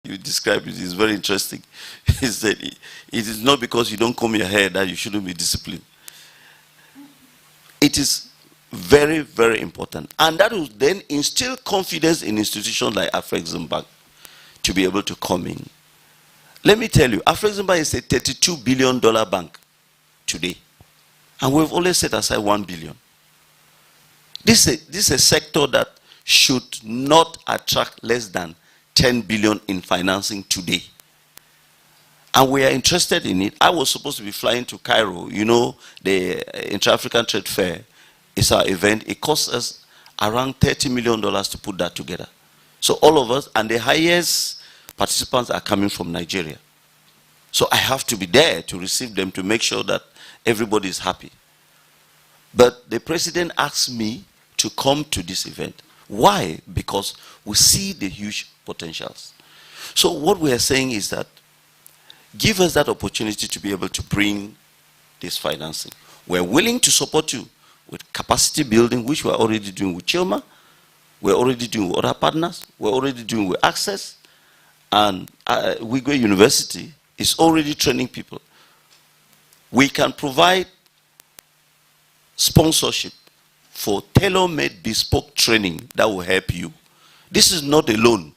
you described it is very interesting. He said, it is not because you don't comb your hair that you shouldn't be disciplined. It is very, very important. And that will then instill confidence in institutions like Afrexim Bank to be able to come in. Let me tell you, Afrexim Bank is a $32 billion bank today. And we've only set aside $1 billion. This is a sector that should not attract less than 10 billion in financing today. And we are interested in it. I was supposed to be flying to Cairo. You know, the Inter-African Trade Fair is our event. It costs us around $30 million to put that together. So all of us, and the highest participants are coming from Nigeria. So I have to be there to receive them to make sure that everybody is happy. But the president asked me to come to this event. Why? Because we see the huge potentials. So what we are saying is that give us that opportunity to be able to bring this financing. We're willing to support you with capacity building, which we're already doing with Chilma. We're already doing with other partners. We're already doing with Access. And Wigwe University is already training people. We can provide sponsorship for tailor-made bespoke training that will help you. This is not a loan.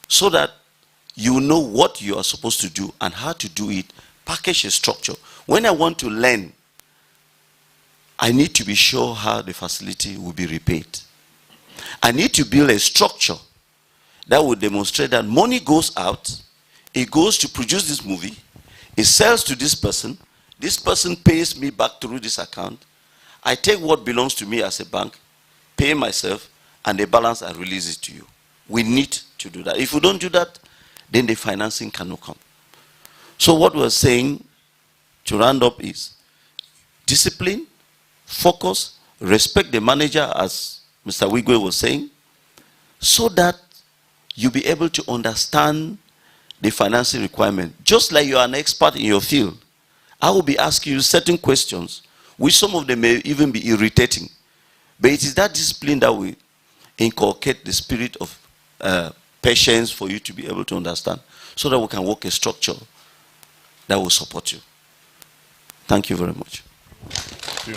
So that you know what you are supposed to do and how to do it, package a structure. When I want to learn, I need to be sure how the facility will be repaid. I need to build a structure that will demonstrate that money goes out, it goes to produce this movie, it sells to this person pays me back through this account, I take what belongs to me as a bank, pay myself, and the balance I release it to you. We need to do that. If we don't do that, then the financing cannot come. So what we're saying, to round up, is discipline, focus, respect the manager, as Mr. Wigwe was saying, so that you'll be able to understand the financing requirement. Just like you are an expert in your field, I will be asking you certain questions, which some of them may even be irritating. But it is that discipline that will inculcate the spirit of patience for you to be able to understand, so that we can work a structure that will support you. Thank you very much. Thank you.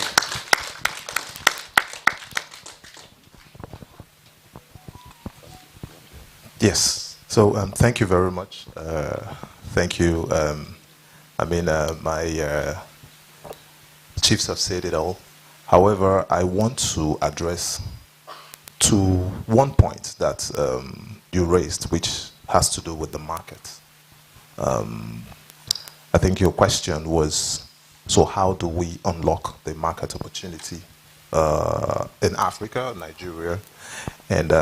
Yes. So thank you very much. Thank you. My chiefs have said it all. However, I want to address to one point that you raised, which has to do with the market. I think your question was, so how do we unlock the market opportunity in Africa, Nigeria? And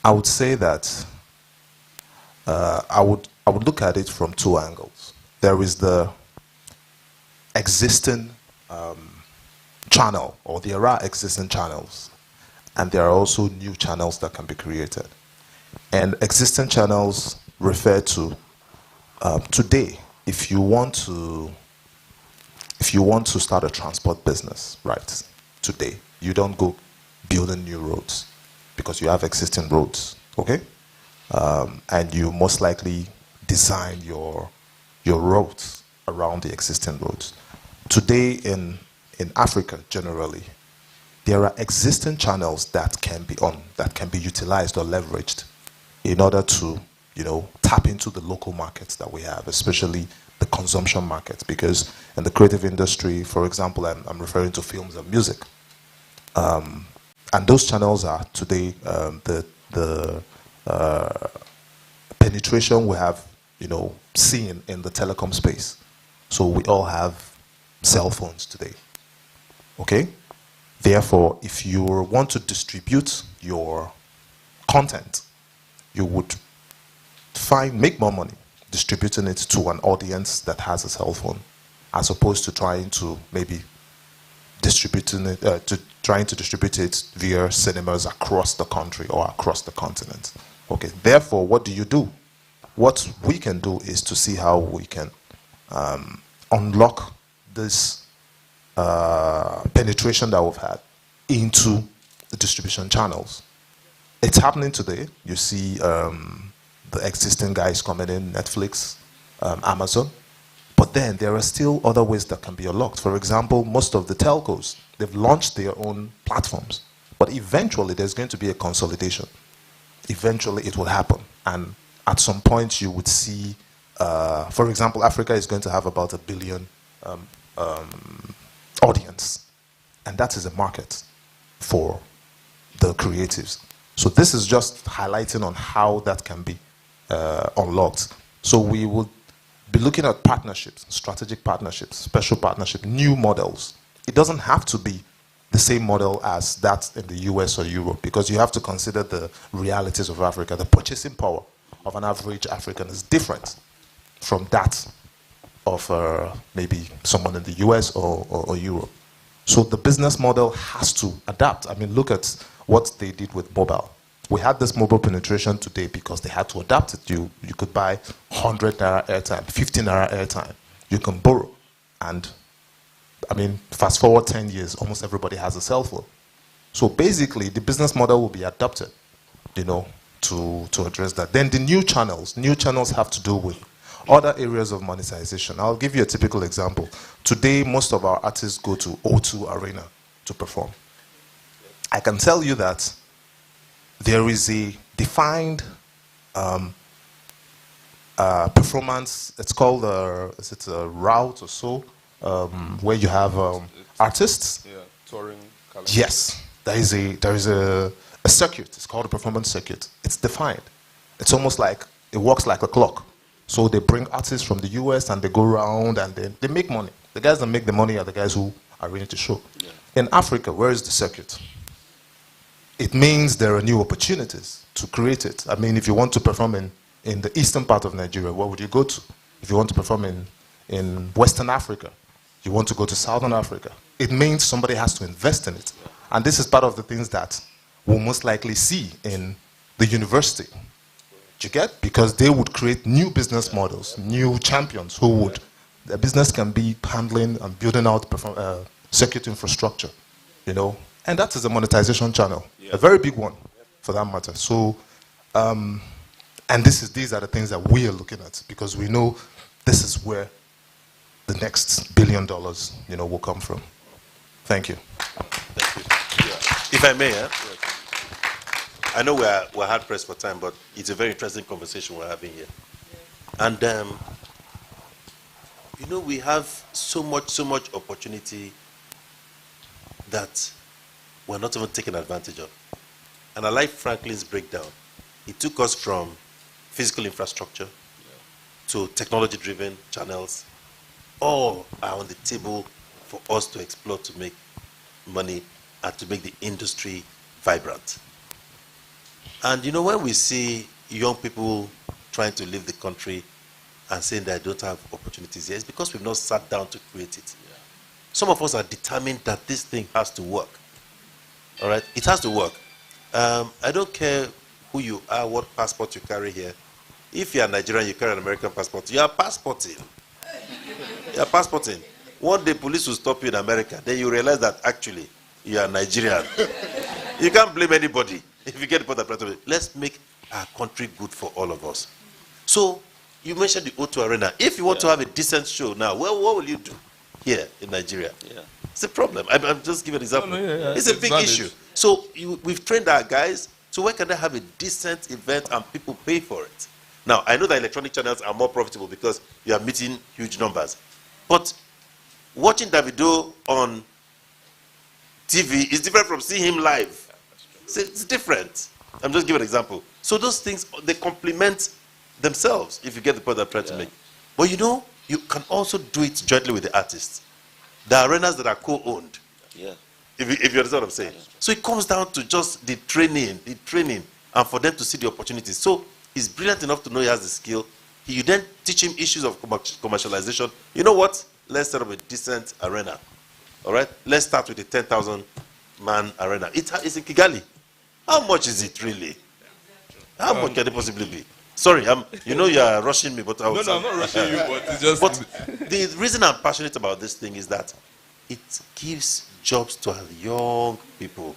I would say that I would look at it from two angles. There is the existing channel, or there are existing channels, and there are also new channels that can be created. And existing channels refer to today. If you want to start a transport business, right? Today, you don't go building new roads because you have existing roads, okay? And you most likely design your roads around the existing roads. Today in Africa generally, there are existing channels that can be utilized or leveraged in order to, tap into the local markets that we have, especially the consumption markets. Because in the creative industry, for example, I'm referring to films and music, and those channels are today the penetration we have, seen in the telecom space. So we all have cell phones today, okay? Therefore, if you want to distribute your content, you would make more money distributing it to an audience that has a cell phone, as opposed to trying to maybe distribute it via cinemas across the country or across the continent. Okay. Therefore, what do? What we can do is to see how we can unlock this penetration that we've had into the distribution channels. it's happening today. You see the existing guys coming in, Netflix, Amazon. But then there are still other ways that can be unlocked. For example, most of the telcos, they've launched their own platforms. But eventually there's going to be a consolidation. Eventually it will happen. And at some point you would see, for example, Africa is going to have about 1 billion audience. And that is a market for the creatives. So this is just highlighting on how that can be unlocked. So we would be looking at partnerships, strategic partnerships, special partnership, new models. It doesn't have to be the same model as that in the US or Europe, because you have to consider the realities of Africa. The purchasing power of an average African is different from that of maybe someone in the US or Europe. So the business model has to adapt. I mean, look at what they did with mobile. We had this mobile penetration today because they had to adapt it. You could buy 100 naira airtime, 50 naira airtime. You can borrow. And, I mean, fast forward 10 years, almost everybody has a cell phone. So basically, the business model will be adapted, you know, to address that. Then the new channels have to do with other areas of monetization. I'll give you a typical example. Today, most of our artists go to O2 Arena to perform. I can tell you that there is a defined performance. It's called is it a route or so, where you have artists. Yeah, touring. Calendar. Yes, there is a circuit. It's called a performance circuit. It's defined. It's almost like it works like a clock. So they bring artists from the US and they go around and they make money. The guys that make the money are the guys who arrange the show. Yeah. In Africa, where is the circuit? It means there are new opportunities to create it. I mean, if you want to perform in the eastern part of Nigeria, where would you go to? If you want to perform in Western Africa, you want to go to Southern Africa. It means somebody has to invest in it. And this is part of the things that we'll most likely see in the university. Do you get? Because they would create new business models, new champions who would, their business can be handling and building out circuit infrastructure, you know. And that is a monetization channel, a very big one for that matter. So, and these are the things that we are looking at, because we know this is where the next $1 billion, you know, will come from. Thank you. Thank you. Yeah. If I may, I know we're hard pressed for time, but it's a very interesting conversation we're having here. And you know, we have so much opportunity that we're not even taking advantage of. And I like Franklin's breakdown. It took us from physical infrastructure to technology-driven channels. All are on the table for us to explore, to make money and to make the industry vibrant. And you know, when we see young people trying to leave the country and saying they don't have opportunities here, it's because we've not sat down to create it. Yeah. Some of us are determined that this thing has to work. All right, it has to work. I don't care who you are, what passport you carry here. If you're Nigerian, you carry an American passport, you are passporting. You are passporting. One day police will stop you in America, then you realize that actually you are Nigerian. You can't blame anybody if you get the point. Let's make our country good for all of us. So you mentioned the O2 Arena. If you want to have a decent show now, well, what will you do here in Nigeria? Yeah. It's a problem. I'm just giving an example. It's a big issue. So we've trained our guys, so where can they have a decent event and people pay for it? Now, I know that electronic channels are more profitable because you are meeting huge numbers. But watching Davido on TV is different from seeing him live. It's different. I'm just giving an example. So those things, they complement themselves, if you get the point I'm trying to make. But you know, you can also do it jointly with the artists. There are arenas that are co-owned. Yeah. If you understand what I'm saying. So it comes down to just the training, and for them to see the opportunities. So he's brilliant enough to know he has the skill. You then teach him issues of commercialization. You know what? Let's set up a decent arena. All right? Let's start with a 10,000 man arena. It's in Kigali. How much is it really? How much can it possibly be? Sorry, you know you are rushing me, but I was... No, I'm not rushing you, but it's just... But the reason I'm passionate about this thing is that it gives jobs to our young people.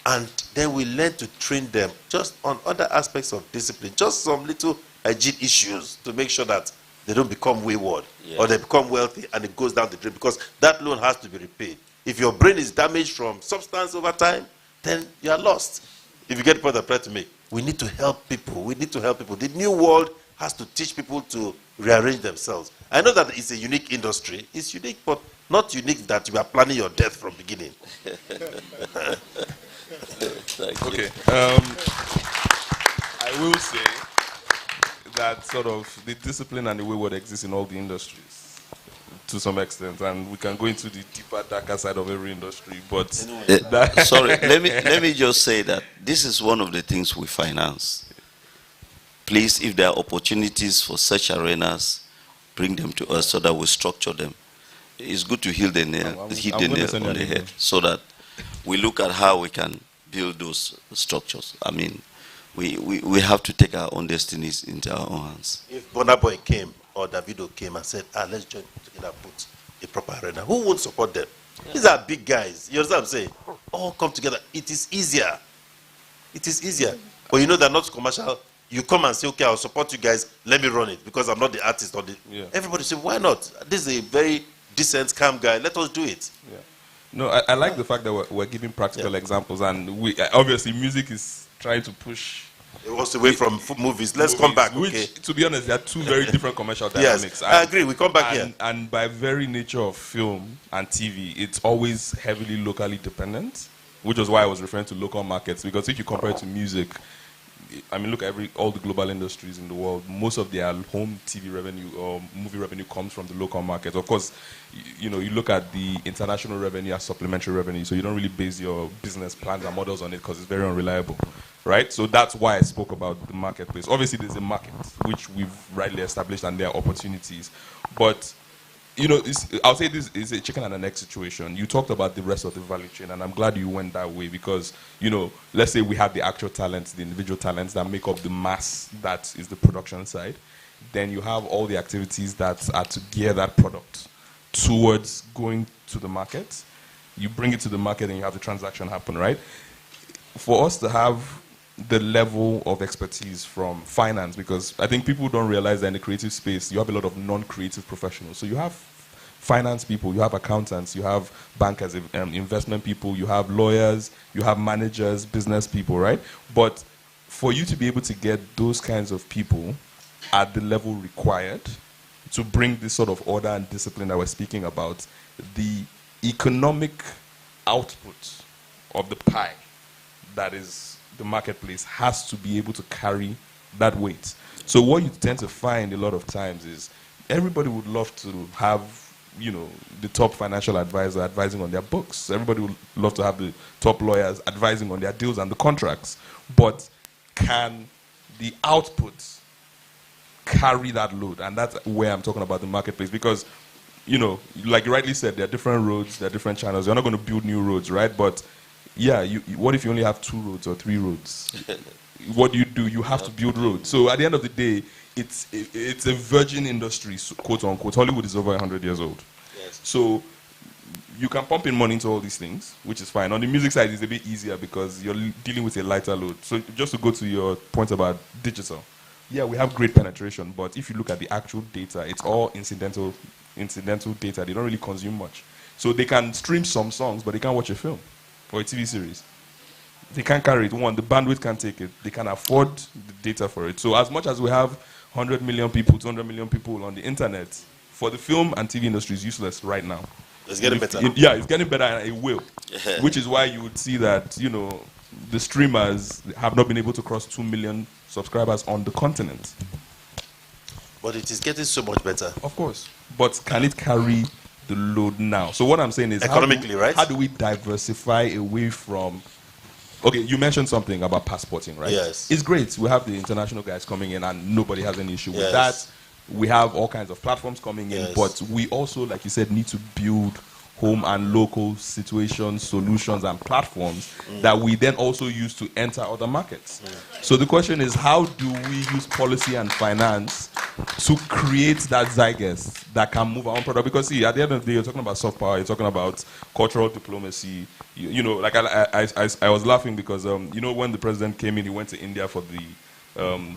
And then we learn to train them just on other aspects of discipline, just some little hygiene issues to make sure that they don't become wayward or they become wealthy and it goes down the drain, because that loan has to be repaid. If your brain is damaged from substance over time, then you are lost. If you get the point I'm trying to make, we need to help people. We need to help people. The new world has to teach people to rearrange themselves. I know that it's a unique industry. It's unique, but not unique that you are planning your death from beginning. Okay. I will say that sort of the discipline and the wayward exists in all the industries to some extent, and we can go into the deeper, darker side of every industry. But sorry, let me just say that this is one of the things we finance. Please, if there are opportunities for such arenas, bring them to us so that we structure them. It's good to hit the nail on the head, so that we look at how we can build those structures. I mean, we have to take our own destinies into our own hands. If Burna Boy came or Davido came and said, let's join together, put a proper arena, who would support them? These are big guys. You understand what I'm saying? All come together. It is easier. It is easier. But you know they're not commercial. You come and say, okay, I'll support you guys. Let me run it because I'm not the artist. Or the... Everybody say, why not? This is a very decent, calm guy. Let us do it. Yeah. No, I like the fact that we're giving practical examples, and we obviously music is trying to push us away from movies. Let's come back. Which, okay? To be honest, they are two very different commercial dynamics. Yes, I agree. We come back here. And by very nature of film and TV, it's always heavily locally dependent, which is why I was referring to local markets. Because if you compare it to music, I mean, look at all the global industries in the world. Most of their home TV revenue or movie revenue comes from the local market. Of course, you look at the international revenue as supplementary revenue, so you don't really base your business plans and models on it because it's very unreliable, right? So that's why I spoke about the marketplace. Obviously, there's a market which we've rightly established, and there are opportunities, but I'll say this is a chicken and an egg situation. You talked about the rest of the value chain, and I'm glad you went that way because, let's say we have the actual talents, the individual talents that make up the mass that is the production side. Then you have all the activities that are to gear that product towards going to the market. You bring it to the market and you have the transaction happen, right? For us to have the level of expertise from finance, because I think people don't realize that in the creative space, you have a lot of non-creative professionals. So you have finance people, you have accountants, you have bankers, investment people, you have lawyers, you have managers, business people, right? But for you to be able to get those kinds of people at the level required to bring this sort of order and discipline that we're speaking about, the economic output of the pie that is the marketplace has to be able to carry that weight. So what you tend to find a lot of times is everybody would love to have, the top financial advisor advising on their books. Everybody would love to have the top lawyers advising on their deals and the contracts. But can the output carry that load? And that's where I'm talking about the marketplace, because like you rightly said, there are different roads, there are different channels. You're not going to build new roads, right? But yeah, what if you only have 2 roads or 3 roads? What do? You have to build roads. So at the end of the day, it's a virgin industry, quote unquote. Hollywood is over 100 years old. Yes. So you can pump in money into all these things, which is fine. On the music side, it's a bit easier because you're dealing with a lighter load. So just to go to your point about digital, yeah, we have great penetration, but if you look at the actual data, it's all incidental data. They don't really consume much. So they can stream some songs, but they can't watch a film or a TV series. They can't carry it. One, the bandwidth can't take it. They can afford the data for it. So as much as we have 100 million people, 200 million people on the internet, for the film and TV industry is useless right now. It's getting better. It's getting better, and it will. Which is why you would see that, the streamers have not been able to cross 2 million subscribers on the continent. But it is getting so much better. Of course. But can it carry the load now? So what I'm saying is, economically, right? How do we diversify away from... Okay, you mentioned something about passporting, right? Yes. It's great. We have the international guys coming in and nobody has any issue with that. We have all kinds of platforms coming in, but we also, like you said, need to build home and local situations, solutions, and platforms that we then also use to enter other markets. So the question is, how do we use policy and finance to create that zeitgeist that can move our own product. Because see, at the end of the day, you're talking about soft power, you're talking about cultural diplomacy. You know, like I was laughing because you know, when the president came in, he went to India for the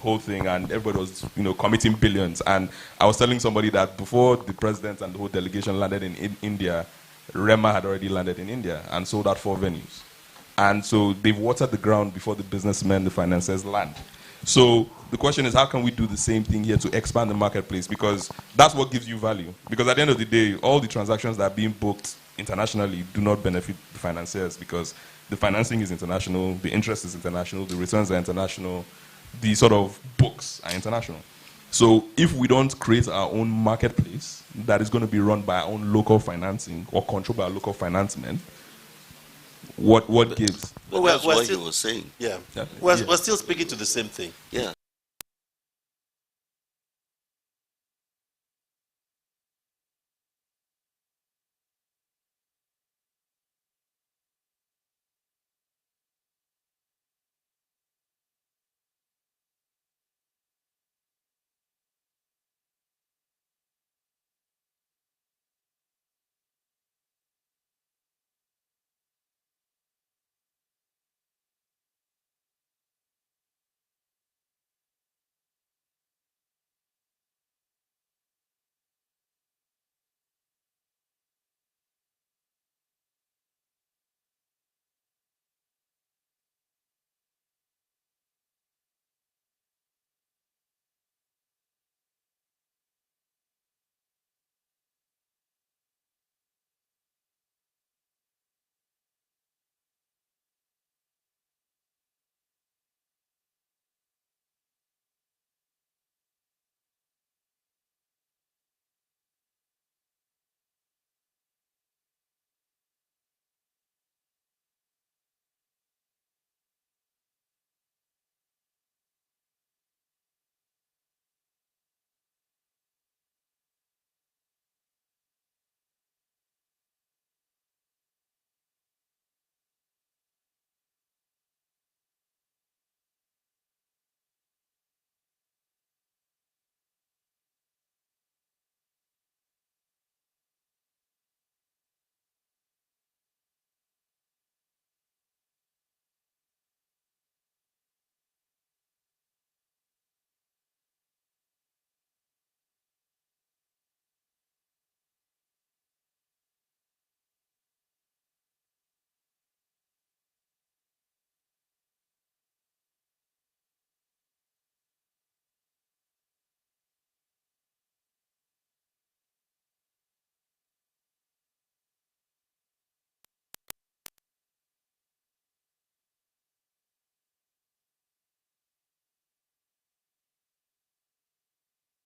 whole thing, and everybody was, you know, committing billions. And I was telling somebody that before the president and the whole delegation landed in India, Rema had already landed in India and sold out 4 venues. And so they've watered the ground before the businessmen, the financiers land. So the question is, how can we do the same thing here to expand the marketplace? Because that's what gives you value. Because at the end of the day, all the transactions that are being booked internationally do not benefit the financiers, because the financing is international, the interest is international, the returns are international, the sort of books are international. So if we don't create our own marketplace that is going to be run by our own local financing or controlled by our local financement, what gives? But that's what he was saying. Yeah. Yeah. We're still speaking to the same thing. Yeah.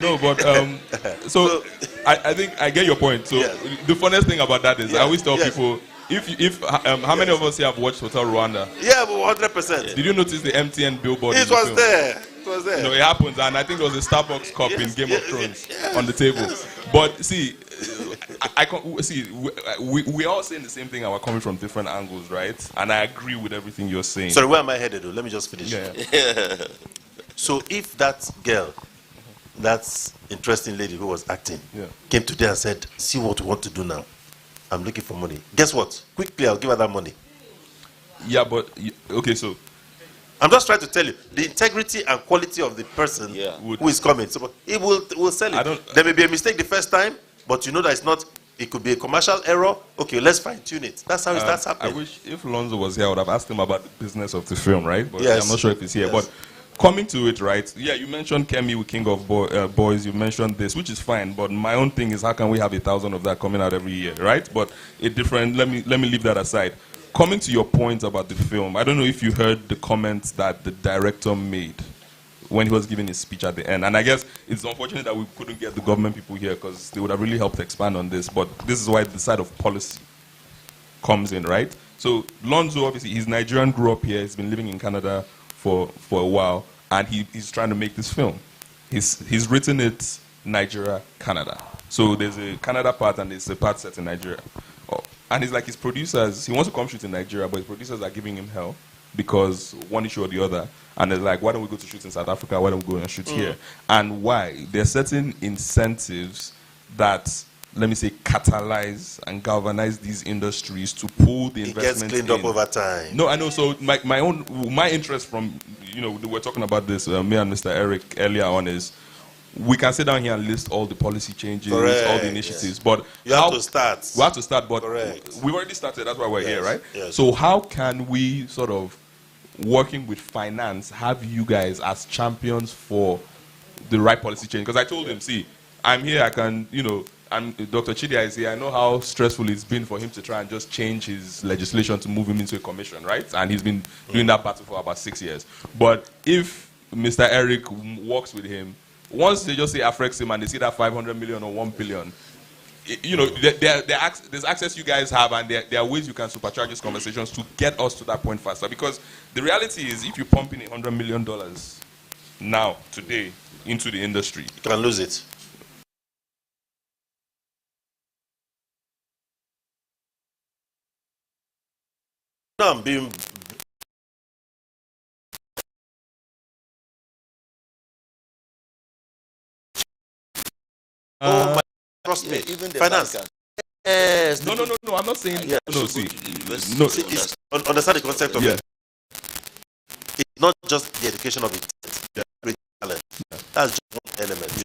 No, but so I think I get your point. So Yeah. the funniest thing about that is I always tell Yes. people, if how many of us here have watched Hotel Rwanda? Yeah, but 100%. Did you notice the MTN billboard? It in the was film? there. It was there. No, it happens, and I think there was a Starbucks cup in Yes, Game yes, of Thrones yes. on the table. But see, I can't see. We all saying the same thing, and we're coming from different angles, right? And I agree with everything you're saying. Sorry, where am I headed though? Let me just finish. Yeah. So if that girl, that interesting lady who was acting, Yeah. came today and said, see what we want to do now. I'm looking for money. Guess what? Quickly, I'll give her that money. Yeah, but okay, so I'm just trying to tell you the integrity and quality of the person who is coming. So it will sell it. There may be a mistake the first time, but you know that it's not. It could be a commercial error. Okay, let's fine tune it. That's how it starts happening. I wish if Lonzo was here, I would have asked him about the business of the film, right? But Yes. I'm not sure if he's here. Yes. But coming to it, right? Yeah, you mentioned Kemi with King of Boys. You mentioned this, which is fine. But my own thing is, how can we have 1,000 of that coming out every year, right? But a different. Let me leave that aside. Coming to your point about the film, I don't know if you heard the comments that the director made when he was giving his speech at the end. And I guess it's unfortunate that we couldn't get the government people here, because they would have really helped expand on this. But this is why the side of policy comes in, right? So Lonzo, obviously, he's Nigerian, grew up here. He's been living in Canada for a while, and he's trying to make this film. He's written it Nigeria, Canada. So there's a Canada part and there's a part set in Nigeria. Oh, and it's like his producers, he wants to come shoot in Nigeria, but his producers are giving him hell. because one issue or the other. And it's like, why don't we go to shoot in South Africa? Why don't we go and shoot here? And why? There are certain incentives that, let me say, catalyze and galvanize these industries to pull the investment. It gets cleaned up over time. No, I know. So my interest from, we were talking about this, me and Mr. Eric earlier on, is we can sit down here and list all the policy changes, Correct, all the initiatives, but you have to start. We have to start, but Correct. we've already started. That's why we're here, right? Yes. So how can we sort of, working with finance, have you guys as champions for the right policy change? Because I told him, see, I'm here, I can, Dr. Chidia is here, I know how stressful it's been for him to try and just change his legislation to move him into a commission, right? And he's been doing that battle for about 6 years. But if Mr. Eric works with him, once they just say affects him and they see that 500 million or 1 billion, there's access you guys have, and there are ways you can supercharge these conversations to get us to that point faster. Because the reality is, if you pump in $100 million now, today, into the industry, you can lose it. No, I'm being... oh my, trust me, even the finance. banker. Yes. No, I'm not saying. Yeah, No, so see, go to the university. no, So It's, understand the concept of it. It's not just the education of it. Talent. That's just one element.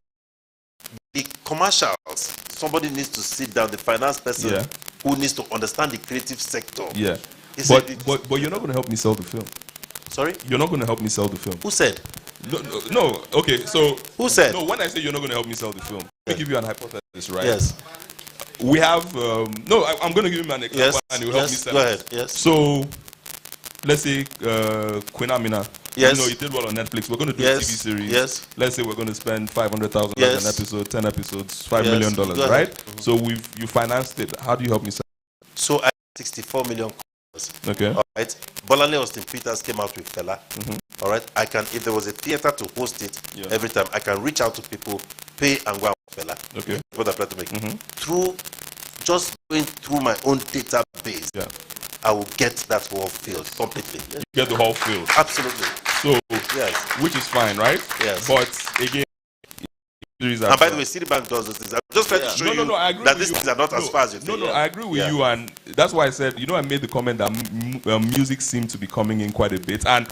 The commercials, somebody needs to sit down, the finance person who needs to understand the creative sector. Yeah. It's But you're not going to help me sell the film. Sorry? You're not going to help me sell the film. Who said? No. Okay, so. Who said? No, when I say you're not going to help me sell the film, let me give you an hypothesis, right? Yes. We have. I'm going to give him an example, and he will help me sell go it. ahead. Yes. So, let's say Queen Amina. Yes. It did well on Netflix. We're going to do Yes. a TV series. Yes. Let's say we're going to spend $500,000 Yes. an episode, 10 episodes, $5 Yes. million, Go ahead. right? So you financed it. How do you help me sell? So I 64 million. Okay. All right. Bolanle Austin Peters came out with Fela. All right. I can, if there was a theater to host it every time, I can reach out to people, pay and go out with Fela. Okay. What I plan to make. Through just going through my own database, I will get that whole field completely. You get the whole field. Absolutely. So, Yes. which is fine, right? Yes. But again, and by the way, Citibank does those things. I'm just trying to show you I agree that with these you. things are not as far as you think. No, I agree with you, and that's why I said, I made the comment that music seemed to be coming in quite a bit, and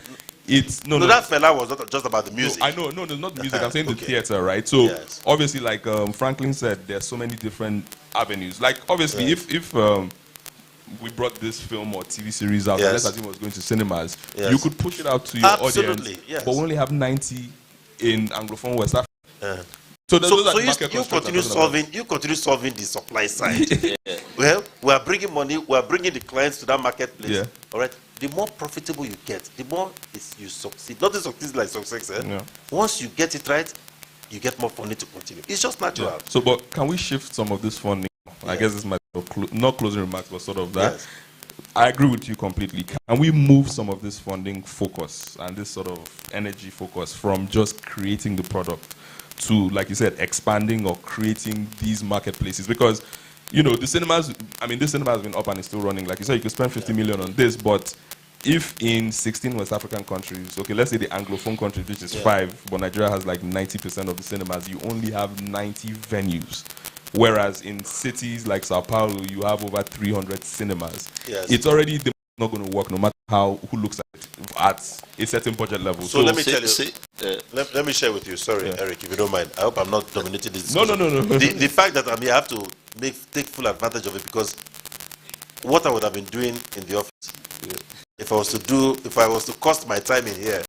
it's that fella was not just about the music. No, I know, no, not the music. I'm saying the theater, right? So obviously, like Franklin said, there's so many different avenues. Like obviously, if we brought this film or TV series out, let's assume it was going to cinemas, you could push it out to your audience, but we only have 90 in Anglophone West Africa. So you continue solving the supply side. Well, we are bringing money, we are bringing the clients to that marketplace. All right. The more profitable you get, the more you succeed. Nothing succeeds like success. Once you get it right, you get more funding to continue. It's just natural. So, but can we shift some of this funding? I guess this might be not closing remarks, but sort of that. I agree with you completely. Can we move some of this funding focus and this sort of energy focus from just creating the product to, like you said, expanding or creating these marketplaces? Because, the cinemas, this cinema has been up and it's still running. Like you said, you could spend 50 million on this, but if in 16 West African countries, okay, let's say the Anglophone countries, which is 5, but Nigeria has like 90% of the cinemas, you only have 90 venues. Whereas in cities like Sao Paulo, you have over 300 cinemas. It's already not going to work no matter who looks at it at a certain budget level. So let me tell you, let me share with you, sorry, Eric, if you don't mind. I hope I'm not dominating this discussion. No. The fact that I'm here, I have to take full advantage of it, because what I would have been doing in the office, if I was to cost my time in here,